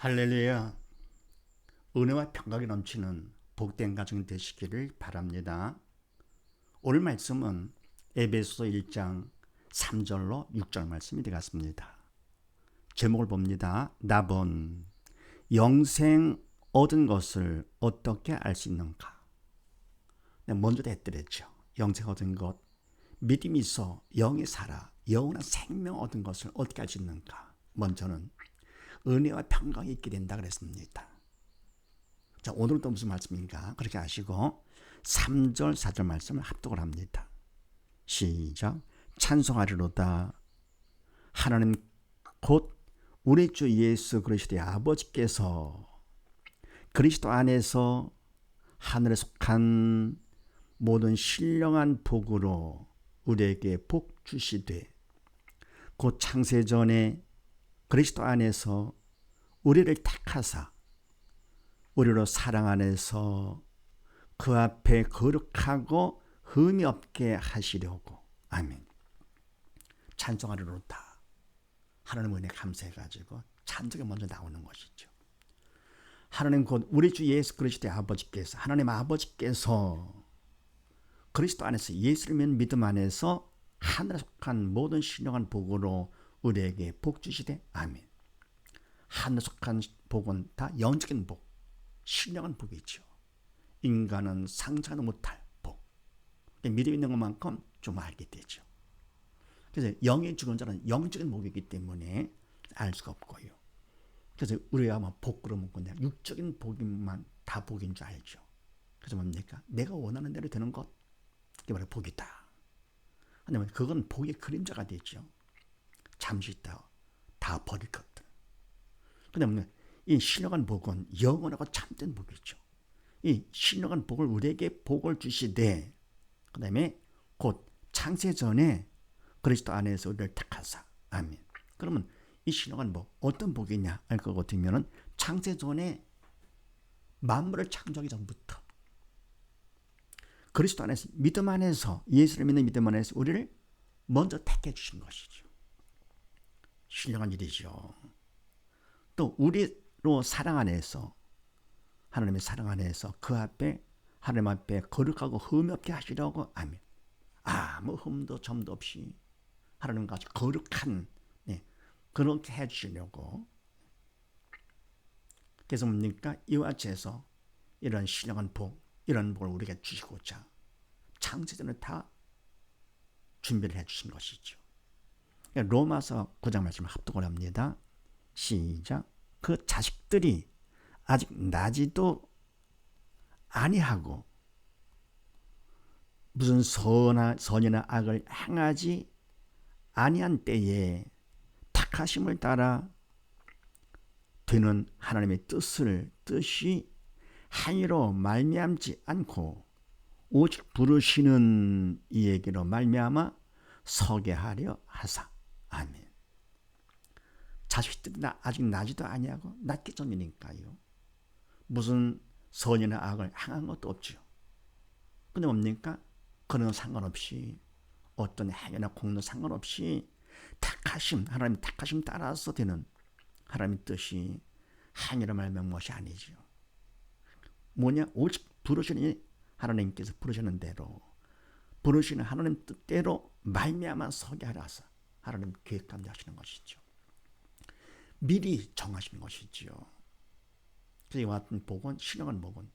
할렐루야. 은혜와 평강이 넘치는 복된 가정 되시기를 바랍니다. 오늘 말씀은 에베소서 1장 3절로 6절 말씀이 되겠습니다. 제목을 봅니다. 나본 영생 얻은 것을 어떻게 알 수 있는가? 먼저 했더랬죠. 영생 얻은 것, 믿음이 있어 영이 살아 영원한 생명 얻은 것을 어떻게 알 수 있는가? 먼저는 은혜와 평강이 있게 된다 그랬습니다. 자, 오늘은 또 무슨 말씀인가? 그렇게 하시고 3절, 4절 말씀을 합독을 합니다. 시작. 찬송하리로다. 하나님 곧 우리 주 예수 그리스도의 아버지께서 그리스도 안에서 하늘에 속한 모든 신령한 복으로 우리에게 복 주시되 곧 창세전에 그리스도 안에서 우리를 택하사 우리로 사랑 안에서 그 앞에 거룩하고 흠이 없게 하시려고. 아멘. 찬송하리로다. 하나님 은혜 감사해가지고 찬송이 먼저 나오는 것이죠. 하나님 곧 우리 주 예수 그리스도의 아버지께서, 하나님 아버지께서 그리스도 안에서 예수를 믿음 안에서 하늘에 속한 모든 신령한 복으로 우리에게 복 주시되. 아멘. 하늘에 속한 복은 다 영적인 복, 신령한 복이죠. 인간은 상상도 못할 복. 믿음 있는 것만큼 좀 알게 되죠. 그래서 영이 죽은 자는 영적인 복이기 때문에 알 수가 없고요. 그래서 우리가 아마 복 그러면 그냥 육적인 복만 다 복인 줄 알죠. 그래서 뭡니까? 내가 원하는 대로 되는 것, 그게 바로 복이다. 왜냐하면 그건 복의 그림자가 되죠. 잠시 있다 다 버릴 것들. 그다음에 이 신령한 복은 영원하고 참된 복이죠. 이 신령한 복을 우리에게 복을 주시되, 그 다음에 곧 창세전에 그리스도 안에서 우리를 택하사. 아멘. 그러면 이 신령한 복 어떤 복이냐 알 것 같으면 창세전에 만물을 창조하기 전부터 그리스도 안에서 믿음 안에서 예수를 믿는 믿음 안에서 우리를 먼저 택해 주신 것이죠. 신령한 일이죠. 또 우리로 사랑 안에서, 하나님의 사랑 안에서 그 앞에, 하나님 앞에 거룩하고 흠이 없게 하시려고. 아멘. 아무 흠도 점도 없이 하나님과 같이 거룩한, 그렇게 해주시려고. 그래서 뭡니까? 이와 같이 해서 이런 신령한 복, 이런 복을 우리에게 주시고자 창세전에 다 준비를 해주신 것이죠. 로마서 9장 말씀을 합독을 합니다. 시작. 그 자식들이 아직 나지도 아니하고 무슨 선이나 악을 행하지 아니한 때에 택하심을 따라 되는 하나님의 뜻이 행위로 말미암지 않고 오직 부르시는 이에게로 말미암아 서게 하려 하사. 아멘. 자식들이 아직 나지도 아니하고 낳기 전이니까요. 무슨 선이나 악을 행한 것도 없죠. 근데 뭡니까? 그런 상관없이, 어떤 행위나 공로 상관없이 택하심, 하나님의 택하심 따라서 되는 하나님의 뜻이 행위로 말미암은 것이 아니죠. 뭐냐? 오직 부르시는 하나님께서 부르시는 대로, 부르시는 하나님 뜻대로 말미암아 서게 하라서 하나님 계획감지 하시는 것이죠. 미리 정하시는 것이지요. 그래서 이와 같은 복은, 신령한 복은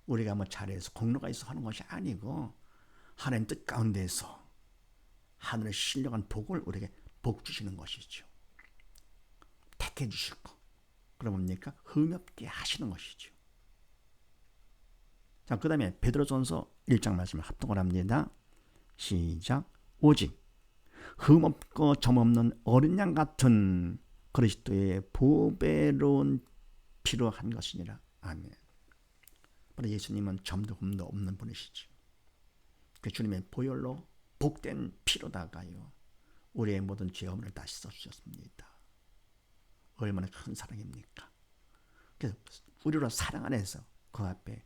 우리가 뭐 잘해서 공로가 있어 하는 것이 아니고 하나님 뜻 가운데서 하늘의 신령한 복을 우리에게 복 주시는 것이죠. 택해 주시고, 그럼 뭡니까? 흠이 없게 하시는 것이죠. 자, 그 다음에 베드로전서 1장 말씀을 합독을 합니다. 시작. 오직 흠없고 점없는 어린 양 같은 그리스도의 보배로운 피로 한 것이니라. 아멘. 바로 예수님은 점도 흠도 없는 분이시죠. 그 주님의 보혈로 복된 피로다가요 우리의 모든 죄업을 다 씻어주셨습니다. 얼마나 큰 사랑입니까? 그래서 우리로 사랑 안에서 그 앞에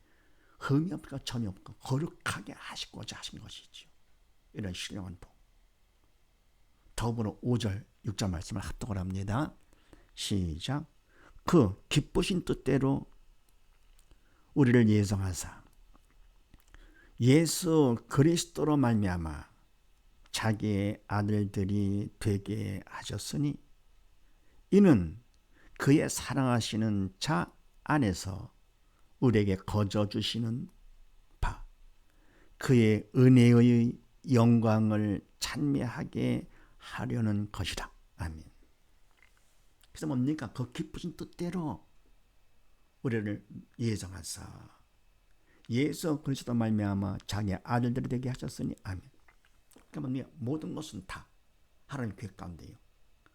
흠이 없고 점이 없고 거룩하게 하시고자 하신 것이죠. 이런 신령한 복. 더불어 5절 6절 말씀을 합독을 합니다. 시작. 그 기쁘신 뜻대로 우리를 예정하사 예수 그리스도로 말미암아 자기의 아들들이 되게 하셨으니 이는 그의 사랑하시는 자 안에서 우리에게 거저 주시는 바 그의 은혜의 영광을 찬미하게 하려는 것이라. 아멘. 그래서 뭡니까? 그 기쁘신 뜻대로 우리를 예정하사 예수 그리스도 말미암아 자기의 아들들이 되게 하셨으니 아멘. 그러니까 뭡니까? 모든 것은 다 하나님 계획 가운데요.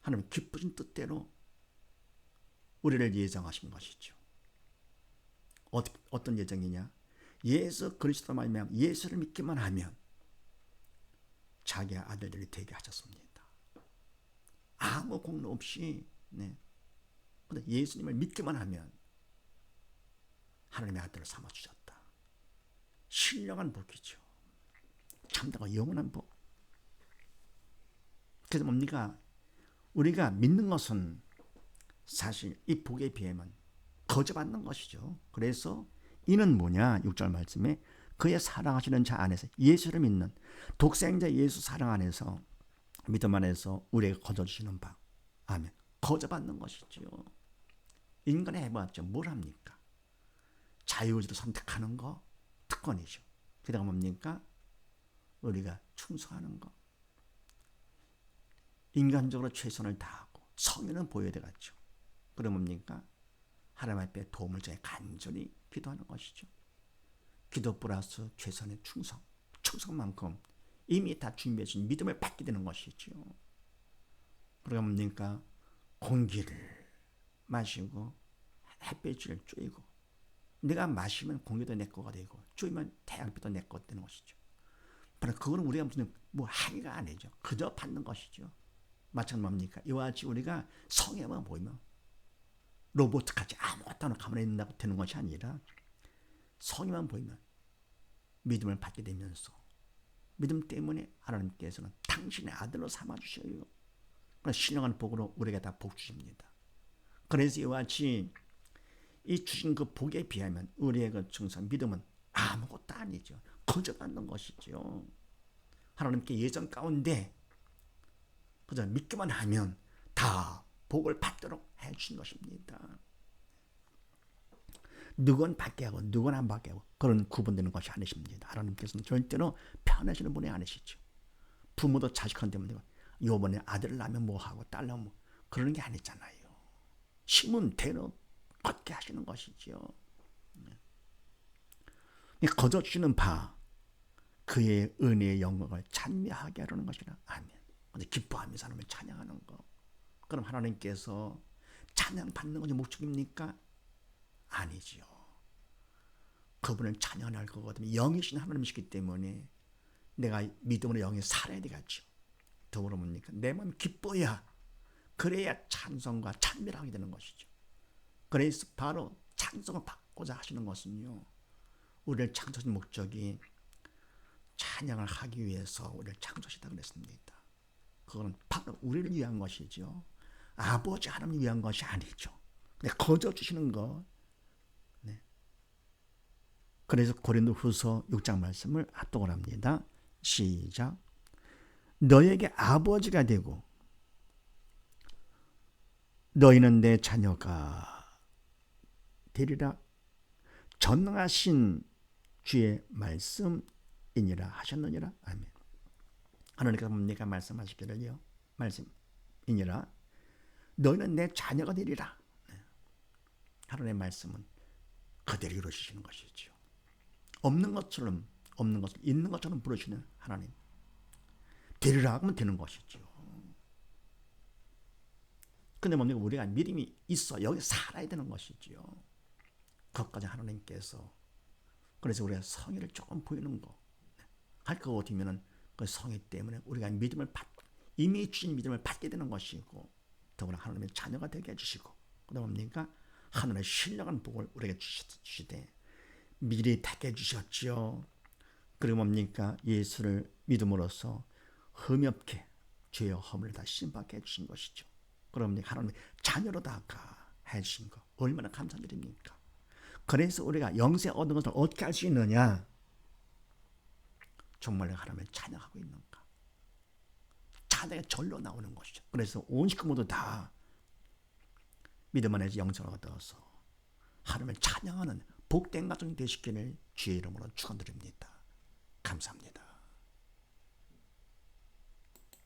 하나님 기쁘신 뜻대로 우리를 예정하신 것이죠. 어떤 예정이냐? 예수 그리스도 말미암아 예수를 믿기만 하면 자기의 아들들이 되게 하셨습니다. 아무 공로 없이 근데 예수님을 믿기만 하면 하나님의 아들을 삼아주셨다. 신령한 복이죠. 참다고 영원한 복. 그래서 뭡니까? 우리가 믿는 것은 사실 이 복에 비하면 거저받는 것이죠. 그래서 이는 뭐냐? 6절 말씀에 그의 사랑하시는 자 안에서 예수를 믿는 독생자 예수 사랑 안에서 믿음 안에서 우리에게 거저주시는 바. 아멘. 거저받는 것이죠. 인간이 해봤죠. 뭘 합니까? 자유의지로 선택하는 거 특권이죠. 그다음 뭡니까? 우리가 충성하는 거. 인간적으로 최선을 다하고 성의는 보여야 되겠죠. 그럼 뭡니까? 하나님 앞에 도움을 청해 간절히 기도하는 것이죠. 기도 플러스 최선의 충성. 충성만큼 이미 다 준비해 준 믿음을 받게 되는 것이죠. 그러니까 뭡니까? 공기를 마시고 햇빛을 쬐고 내가 마시면 공기도 내 거가 되고 쬐면 태양빛도 내 거가 되는 것이죠. 그러나 그거는 우리가 무슨 행위가 아니죠. 그저 받는 것이죠. 마찬가지로 뭡니까? 이와 같이 우리가 성에만 보이면 로봇같이 아무것도 안 가만히 있는다고 되는 것이 아니라 성에만 보이면 믿음을 받게 되면서 믿음 때문에 하나님께서는 당신의 아들로 삼아주셔요. 신령한 복으로 우리에게 다 복 주십니다. 그래서 이와 같이 이 주신 그 복에 비하면 우리의 그 충성 믿음은 아무것도 아니죠. 거저받는 것이죠. 하나님께 예정 가운데 그저 믿기만 하면 다 복을 받도록 해주신 것입니다. 누군 받게 하고 누군 안 받게 하고 그런 구분되는 것이 아니십니다. 하나님께서는 절대로 편하시는 분이 아니시죠. 부모도 자식한테 요번에 아들을 낳으면 뭐하고 딸 낳으면 뭐 그러는 게 아니잖아요. 심은 대로 걷게 하시는 것이죠. 거저주시는 바 그의 은혜의 영광을 찬미하게 하려는 것이라. 아멘. 기뻐하면서 하나님을 찬양하는 거. 그럼 하나님께서 찬양받는 것이 목적입니까? 아니지요. 그분을 찬양할 거거든요. 영이신 하나님이시기 때문에 내가 믿음으로 영에 살아야 되겠죠. 더불어 뭡니까? 내 마음이 기뻐야 그래야 찬송과 찬미를 하게 되는 것이죠. 그래서 바로 찬송을 받고자 하시는 것은요. 우리를 창조하신 목적이 찬양을 하기 위해서 우리를 창조하시다 그랬습니다. 그거는 바로 우리를 위한 것이죠. 아버지 하나님을 위한 것이 아니죠. 근데 거저 주시는 거. 네. 그래서 고린도후서 6장 말씀을 합독을 합니다. 시작. 너에게 아버지가 되고 너희는 내 자녀가 되리라. 전능하신 주의 말씀이니라 하셨느니라. 아멘. 하나님께서 뭡니까? 말씀하시기를요. 말씀이니라. 너희는 내 자녀가 되리라. 하나님의 말씀은 그대로 이루어지시는 것이죠. 없는 것처럼 없는 것을 있는 것처럼 부르시는 하나님. 되리라 하면 되는 것이죠. 근데 뭡니까? 우리가 믿음이 있어 여기 살아야 되는 것이죠. 그것까지 하나님께서 그래서 우리가 성의를 조금 보이는 거 할 거 같으면은 그 성의 때문에 우리가 믿음을 이미 주신 믿음을 받게 되는 것이고 더구나 하나님의 자녀가 되게 해주시고 그다음 뭡니까? 하나님의 신령한 복을 우리에게 주시되 미리 되게 해주셨지요. 그리고 뭡니까? 예수를 믿음으로써 흠이 없게 죄의 허물을 다 심박해 주신 것이죠. 그럼 하나님의 자녀로 다가 해주신 거 얼마나 감사드립니까? 그래서 우리가 영생 얻은 것을 어떻게 할 수 있느냐? 정말 하나님을 찬양하고 있는가? 찬양이 절로 나오는 것이죠. 그래서 온 식구 모두 다 믿음 안에서 영생을 얻어서 하나님을 찬양하는 복된 가정이 되시기를 주의 이름으로 축원드립니다. 감사합니다.